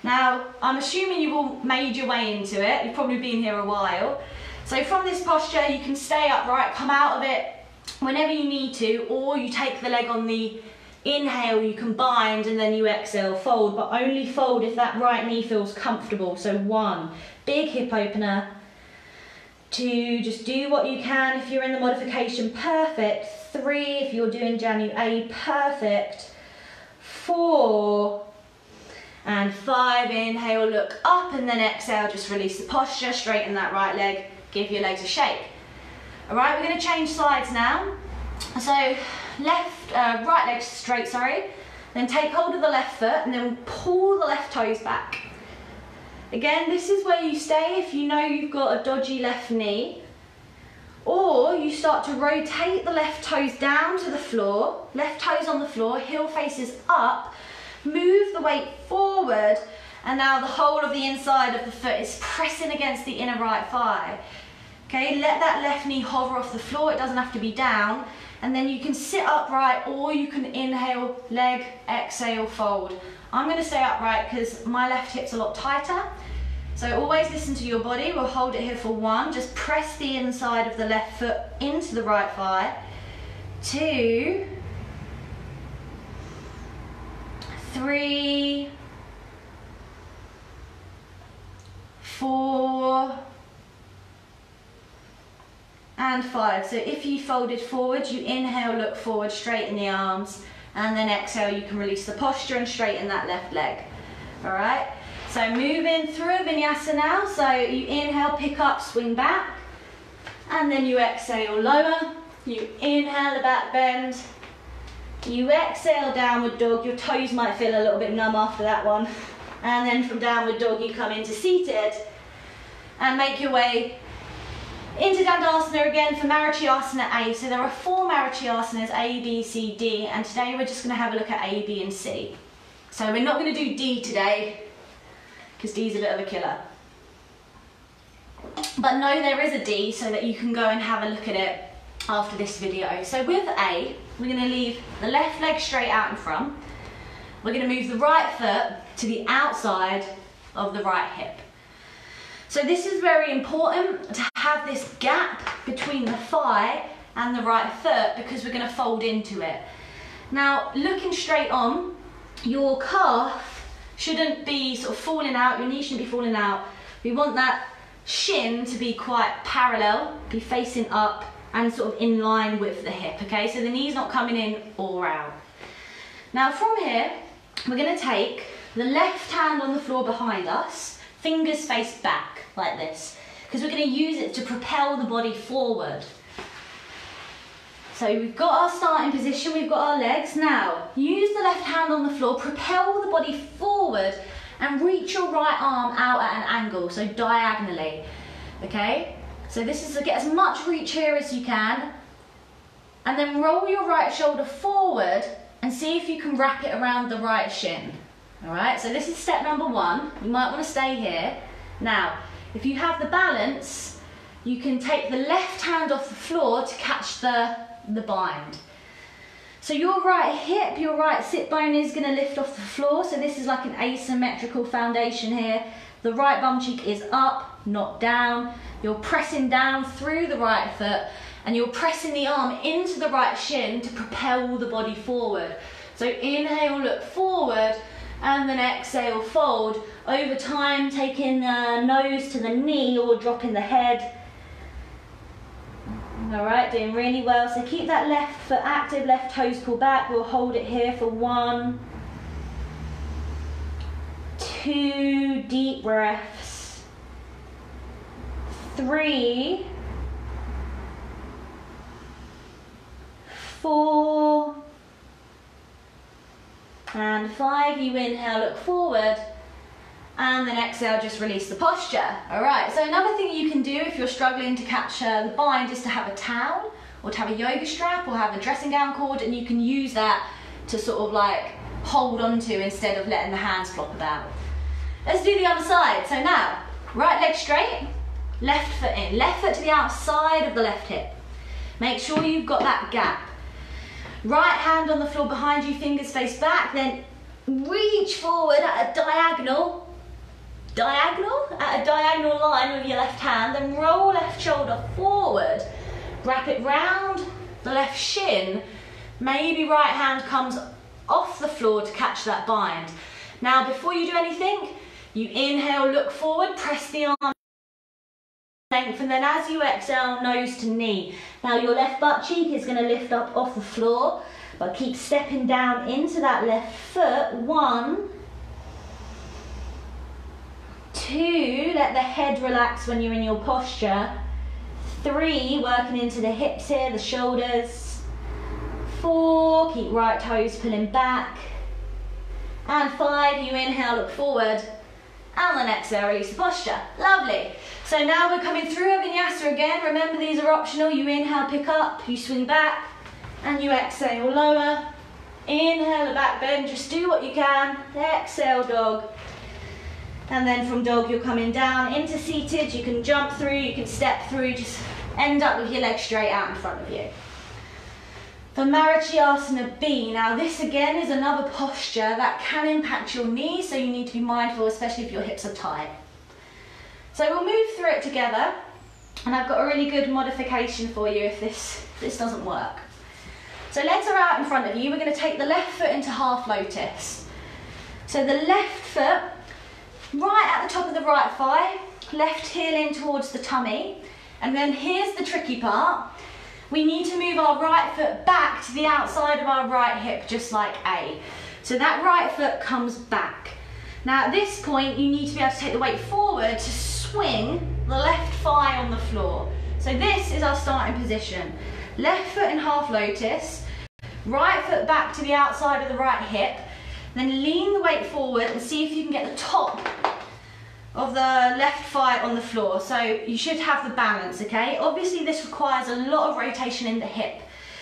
Now, I'm assuming you've all made your way into it, you've probably been here a while. So from this posture you can stay upright, come out of it whenever you need to, or you take the leg on the inhale, you can bind, and then you exhale, fold, but only fold if that right knee feels comfortable. So 1, big hip opener. 2, just do what you can if you're in the modification, perfect. 3, if you're doing Janu A, perfect. 4, and 5, inhale, look up, and then exhale, just release the posture, straighten that right leg, give your legs a shake. All right, we're going to change sides now. So right leg straight, sorry. Then take hold of the left foot and then pull the left toes back. Again, this is where you stay if you know you've got a dodgy left knee. Or you start to rotate the left toes down to the floor, left toes on the floor, heel faces up, move the weight forward, and now the whole of the inside of the foot is pressing against the inner right thigh. Okay, let that left knee hover off the floor, it doesn't have to be down, and then you can sit upright or you can inhale, leg, exhale, fold. I'm going to stay upright because my left hip's a lot tighter, so always listen to your body. We'll hold it here for 1, just press the inside of the left foot into the right thigh. 2, 3, 4, and 5. So if you folded forward, you inhale, look forward, straighten the arms, and then exhale, you can release the posture and straighten that left leg. All right, so moving through a vinyasa now. So you inhale, pick up, swing back, and then you exhale, lower. You inhale, the back bend. You exhale, downward dog. Your toes might feel a little bit numb after that one. And then from downward dog, you come into seated and make your way into Dandasana again for Marichyasana A. So there are 4 Marichyaasanas, A, B, C, D, and today we're just going to have a look at A, B, and C. So we're not going to do D today, because D is a bit of a killer. But no, there is a D, so that you can go and have a look at it after this video. So with A, we're going to leave the left leg straight out in front. We're going to move the right foot to the outside of the right hip. So this is very important to have this gap between the thigh and the right foot because we're going to fold into it. Now, looking straight on, your calf shouldn't be sort of falling out, your knee shouldn't be falling out. We want that shin to be quite parallel, be facing up and sort of in line with the hip, okay? So the knee's not coming in or out. Now from here, we're going to take the left hand on the floor behind us, fingers face back like this, because we're going to use it to propel the body forward. So we've got our starting position, we've got our legs. Now, use the left hand on the floor, propel the body forward and reach your right arm out at an angle, so diagonally, okay? So this is to get as much reach here as you can, and then roll your right shoulder forward and see if you can wrap it around the right shin. All right, so this is step number 1. You might want to stay here. Now, if you have the balance, you can take the left hand off the floor to catch the bind. So your right hip, your right sit bone is going to lift off the floor. So this is like an asymmetrical foundation here. The right bum cheek is up, not down. You're pressing down through the right foot and you're pressing the arm into the right shin to propel the body forward. So inhale, look forward, and then exhale, fold. Over time, taking the nose to the knee or dropping the head. All right, doing really well. So keep that left foot active, left toes pull back. We'll hold it here for 1, 2 deep breaths, 3, 4, and 5. You inhale, look forward, and then exhale, just release the posture. All right, so another thing you can do if you're struggling to catch the bind is to have a towel or to have a yoga strap or have a dressing gown cord, and you can use that to sort of like hold onto instead of letting the hands flop about. Let's do the other side. So now, right leg straight, left foot in, left foot to the outside of the left hip. Make sure you've got that gap. Right hand on the floor behind you, fingers face back, then reach forward at a diagonal line with your left hand, then roll left shoulder forward, wrap it round the left shin, maybe right hand comes off the floor to catch that bind. Now before you do anything, you inhale, look forward, press the arm length, and then as you exhale, nose to knee. Now your left butt cheek is going to lift up off the floor, but keep stepping down into that left foot. 1, 2, let the head relax when you're in your posture. 3, working into the hips here, the shoulders. 4, keep right toes pulling back. And 5, you inhale, look forward, and then exhale, release the posture. Lovely. So now we're coming through a vinyasa again. Remember, these are optional. You inhale, pick up, you swing back, and you exhale, lower. Inhale, a back bend, just do what you can. Exhale, dog. And then from dog, you're coming down into seated. You can jump through, you can step through, just end up with your legs straight out in front of you. For Marichyasana B, now this again is another posture that can impact your knees, so you need to be mindful, especially if your hips are tight. So we'll move through it together, and I've got a really good modification for you if this doesn't work. So legs are out in front of you. We're going to take the left foot into half lotus. So the left foot right at the top of the right thigh, left heel in towards the tummy, and then here's the tricky part. We need to move our right foot back to the outside of our right hip, just like A. So that right foot comes back. Now at this point, you need to be able to take the weight forward to swing the left thigh on the floor. So this is our starting position. Left foot in half lotus, right foot back to the outside of the right hip, then lean the weight forward and see if you can get the top of the left thigh on the floor. So you should have the balance, okay? Obviously this requires a lot of rotation in the hip.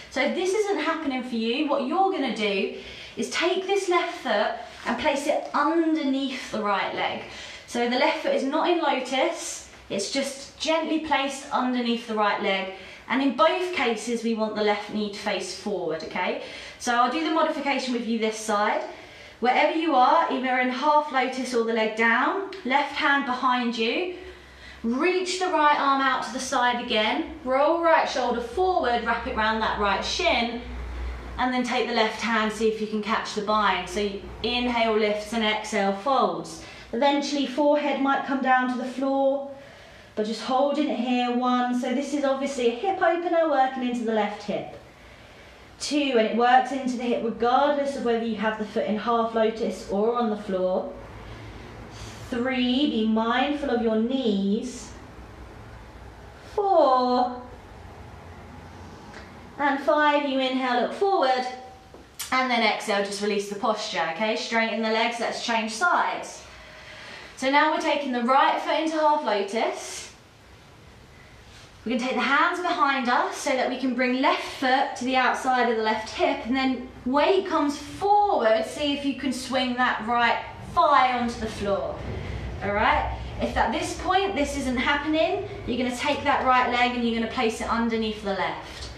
So if this isn't happening for you, what you're gonna do is take this left foot and place it underneath the right leg. So the left foot is not in lotus, it's just gently placed underneath the right leg. And in both cases, we want the left knee to face forward, okay? So I'll do the modification with you this side. Wherever you are, either in half lotus or the leg down, left hand behind you, reach the right arm out to the side again, roll right shoulder forward, wrap it around that right shin, and then take the left hand, see if you can catch the bind. So you inhale, lifts, and exhale, folds. Eventually, forehead might come down to the floor, but just holding it here. 1, so this is obviously a hip opener working into the left hip. 2, and it works into the hip regardless of whether you have the foot in half lotus or on the floor. 3, be mindful of your knees. 4, and 5, you inhale, look forward, and then exhale, just release the posture, okay? Straighten the legs, let's change sides. So now we're taking the right foot into half lotus. We can take the hands behind us so that we can bring left foot to the outside of the left hip, and then weight comes forward, see if you can swing that right thigh onto the floor. All right, If at this point this isn't happening, you're going to take that right leg and you're going to place it underneath the left.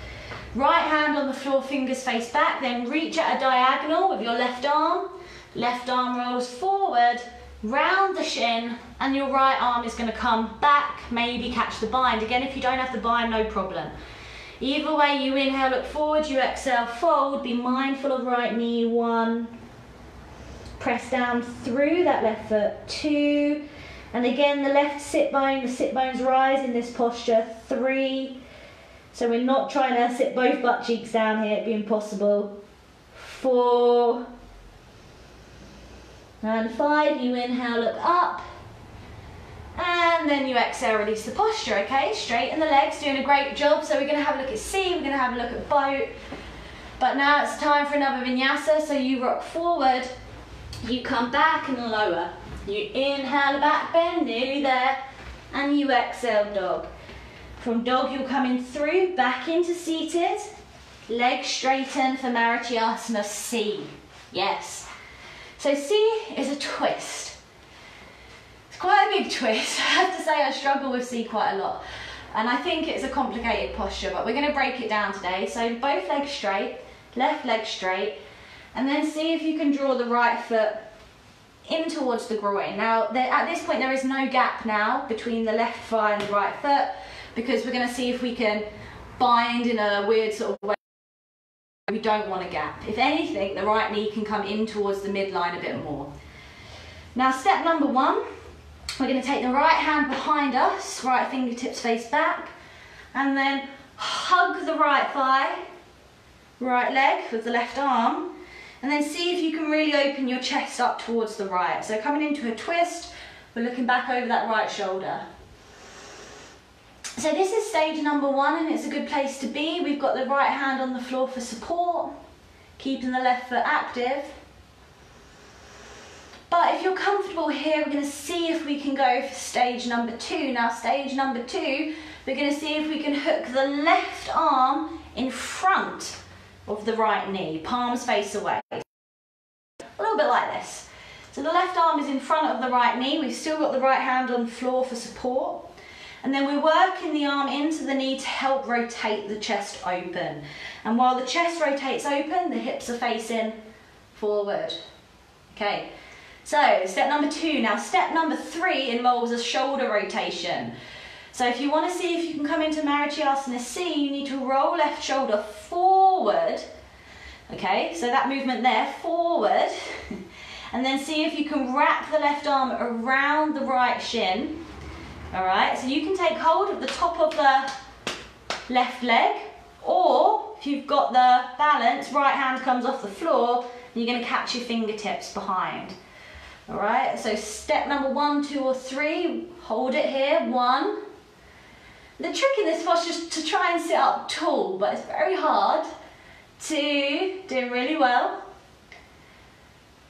Right hand on the floor, fingers face back, then reach at a diagonal with your left arm. Left arm rolls forward, round the shin, and your right arm is going to come back, maybe catch the bind. Again, if you don't have the bind, no problem. Either way, you inhale, look forward, you exhale, fold, be mindful of right knee, 1. Press down through that left foot, 2. And again, the left sit bone, the sit bones rise in this posture, 3. So we're not trying to sit both butt cheeks down here, it'd be impossible. 4. And 5, you inhale, look up. And then you exhale, release the posture, okay? Straighten the legs, doing a great job. So we're gonna have a look at C, we're gonna have a look at boat. But now it's time for another vinyasa. So you rock forward, you come back and lower. You inhale, back bend, nearly there. And you exhale, dog. From dog, you'll come in through, back into seated. Legs straighten for Marichyasana C. Yes. So C is a twist. It's quite a big twist. I have to say I struggle with C quite a lot. And I think it's a complicated posture, but we're going to break it down today. So both legs straight, left leg straight, and then see if you can draw the right foot in towards the groin. Now, at this point, there is no gap now between the left thigh and the right foot, because we're going to see if we can bind in a weird sort of way. We don't want a gap. If anything, the right knee can come in towards the midline a bit more. Now, step number 1, we're going to take the right hand behind us, right fingertips face back, and then hug the right thigh, right leg with the left arm, and then see if you can really open your chest up towards the right. So coming into a twist, we're looking back over that right shoulder. So this is stage number 1, and it's a good place to be. We've got the right hand on the floor for support, keeping the left foot active. But if you're comfortable here, we're going to see if we can go for stage number 2. Now, stage number 2, we're going to see if we can hook the left arm in front of the right knee, palms face away. A little bit like this. So the left arm is in front of the right knee. We've still got the right hand on the floor for support. And then we're working the arm into the knee to help rotate the chest open. And while the chest rotates open, the hips are facing forward. Okay, so step number 2. Now step number 3 involves a shoulder rotation. So if you want to see if you can come into Marichyasana C, you need to roll left shoulder forward. Okay, so that movement there, forward. And then see if you can wrap the left arm around the right shin. All right, so you can take hold of the top of the left leg, or if you've got the balance, right hand comes off the floor, and you're going to catch your fingertips behind. All right, so step number 1, 2, or 3, hold it here, 1. The trick in this posture is to try and sit up tall, but it's very hard. 2, doing really well.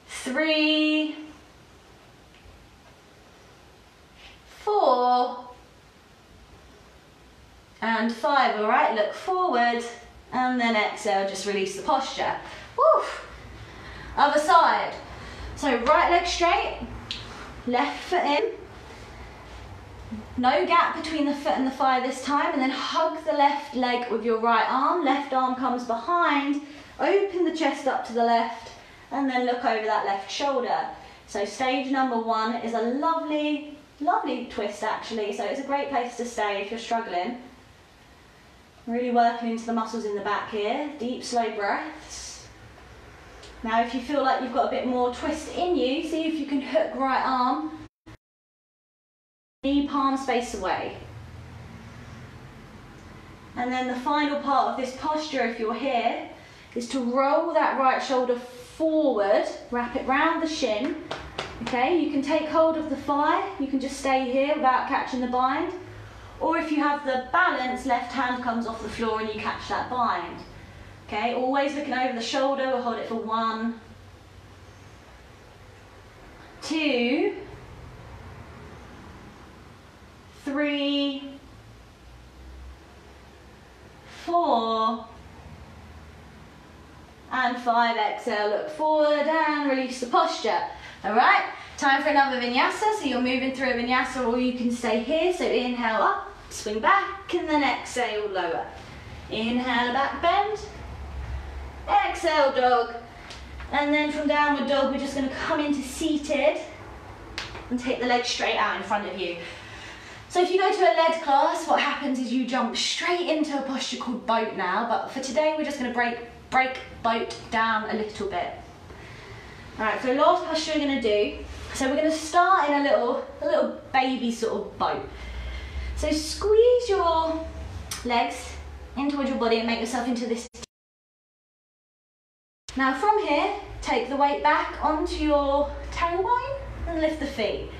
3, 4, and 5. All right, look forward, and then exhale, just release the posture. Woo! Other side. So right leg straight, left foot in. No gap between the foot and the thigh this time, and then hug the left leg with your right arm. Left arm comes behind, open the chest up to the left, and then look over that left shoulder. So stage number 1 is a lovely twist actually, so it's a great place to stay if you're struggling. Really working into the muscles in the back here. Deep, slow breaths. Now if you feel like you've got a bit more twist in you, see if you can hook right arm, knee palm space away. And then the final part of this posture, if you're here, is to roll that right shoulder forward, wrap it round the shin. Okay, you can take hold of the thigh, you can just stay here without catching the bind. Or if you have the balance, left hand comes off the floor and you catch that bind. Okay, always looking over the shoulder, we'll hold it for 1, 2, 3, 4, and 5. Exhale, look forward and release the posture. All right, time for another vinyasa. So you're moving through a vinyasa, or you can stay here. So inhale up, swing back, and then exhale, lower. Inhale, back bend. Exhale, dog. And then from downward dog, we're just going to come into seated and take the legs straight out in front of you. So if you go to a lead class, what happens is you jump straight into a posture called boat now, but for today we're just going to break boat down a little bit. Alright, so last posture we're going to do, so we're going to start in a little baby sort of boat. So squeeze your legs in towards your body and make yourself into this. Now from here, take the weight back onto your tailbone and lift the feet.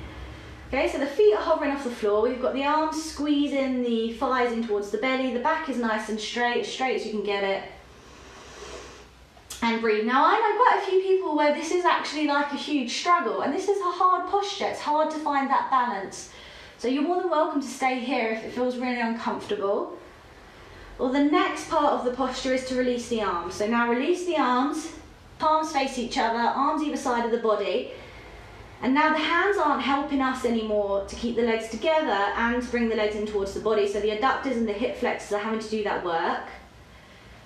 Okay, so the feet are hovering off the floor. We've got the arms squeezing the thighs in towards the belly. The back is nice and straight as you can get it. And breathe. Now I know quite a few people where this is actually like a huge struggle, and this is a hard posture. It's hard to find that balance. So you're more than welcome to stay here if it feels really uncomfortable. Well, the next part of the posture is to release the arms. So now release the arms, palms face each other, arms either side of the body. And now the hands aren't helping us anymore to keep the legs together and to bring the legs in towards the body. So the adductors and the hip flexors are having to do that work.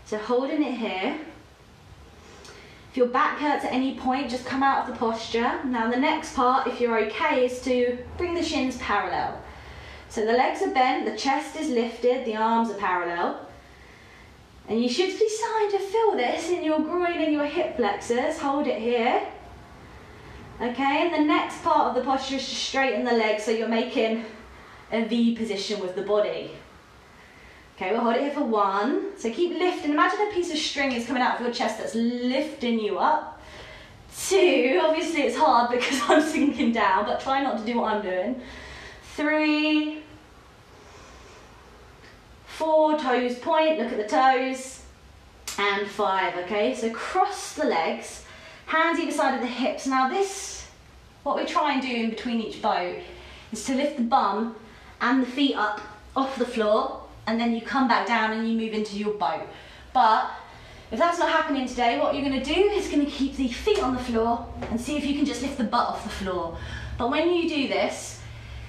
So holding it here. If your back hurts at any point, just come out of the posture. Now the next part, if you're okay, is to bring the shins parallel. So the legs are bent, the chest is lifted, the arms are parallel. And you should be starting to feel this in your groin and your hip flexors. Hold it here. Okay, and the next part of the posture is to straighten the legs, so you're making a V position with the body. Okay, we'll hold it here for 1. So keep lifting. Imagine a piece of string is coming out of your chest that's lifting you up. 2, obviously it's hard because I'm sinking down, but try not to do what I'm doing. 3, 4, toes point, look at the toes. And 5, okay? So cross the legs. Hands either side of the hips. Now this, what we try and do in between each boat is to lift the bum and the feet up off the floor, and then you come back down and you move into your boat. But if that's not happening today, what you're going to do is going to keep the feet on the floor and see if you can just lift the butt off the floor. But when you do this,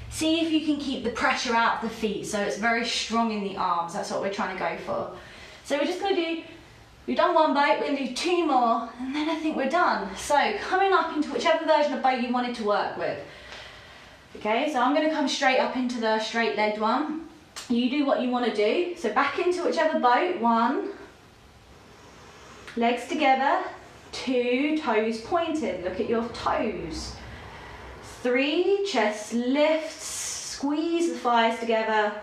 see if you can keep the pressure out of the feet so it's very strong in the arms. That's what we're trying to go for. So we're just going to do, we've done 1 boat, we're going to do 2 more, and then I think we're done. So coming up into whichever version of boat you wanted to work with. Okay, so I'm going to come straight up into the straight legged one. You do what you want to do. So back into whichever boat. 1, legs together. 2, toes pointed. Look at your toes. 3, chest lifts. Squeeze the thighs together.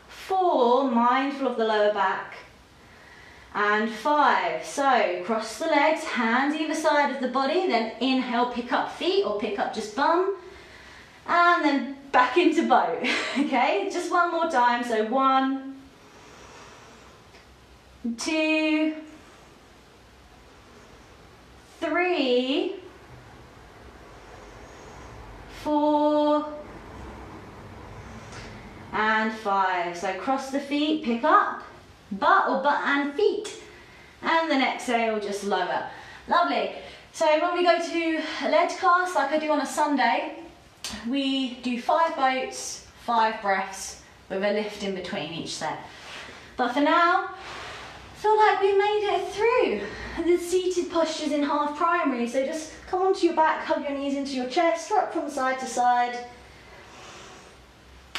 4, mindful of the lower back. And 5, so cross the legs, hands either side of the body, then inhale, pick up feet or pick up just bum, and then back into boat. Okay, just 1 more time. So 1, 2, 3, 4, and 5. So cross the feet, pick up, butt or butt and feet, and then exhale, just lower. Lovely. So when we go to a lead class like I do on a Sunday, we do 5 boats, 5 breaths with a lift in between each set. But for now, I feel like we made it through the seated postures in half primary. So just come onto your back, hug your knees into your chest, rock from side to side,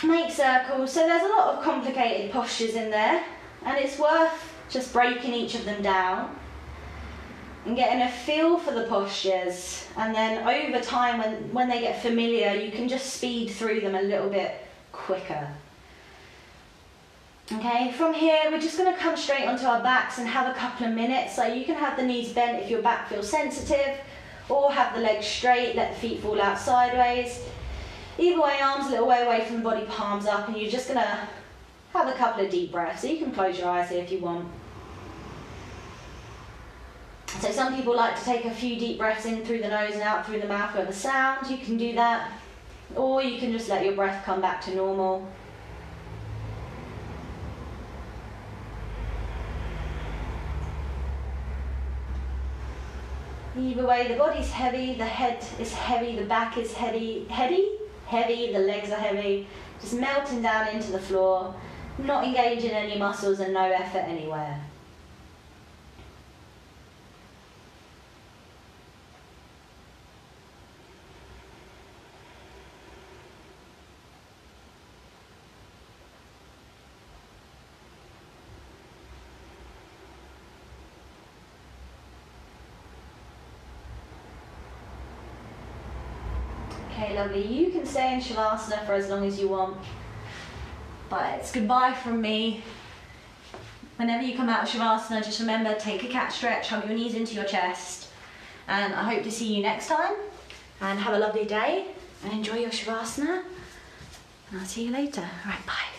make circles. So there's a lot of complicated postures in there, and it's worth just breaking each of them down and getting a feel for the postures, and then over time when they get familiar you can just speed through them a little bit quicker. Okay, from here we're just going to come straight onto our backs and have a couple of minutes. So you can have the knees bent if your back feels sensitive, or have the legs straight, let the feet fall out sideways. Either way, arms a little way away from the body, palms up, and you're just going to have a couple of deep breaths. So you can close your eyes here if you want. So some people like to take a few deep breaths in through the nose and out through the mouth with a sound. You can do that, or you can just let your breath come back to normal. Either way, the body's heavy, the head is heavy, the back is heavy, the legs are heavy, just melting down into the floor, not engaging any muscles and no effort anywhere. Okay, lovely. You can stay in Shavasana for as long as you want, but it's goodbye from me. Whenever you come out of Shavasana, just remember, take a cat stretch, hug your knees into your chest, and I hope to see you next time. And have a lovely day, and enjoy your Shavasana, and I'll see you later. All right, bye.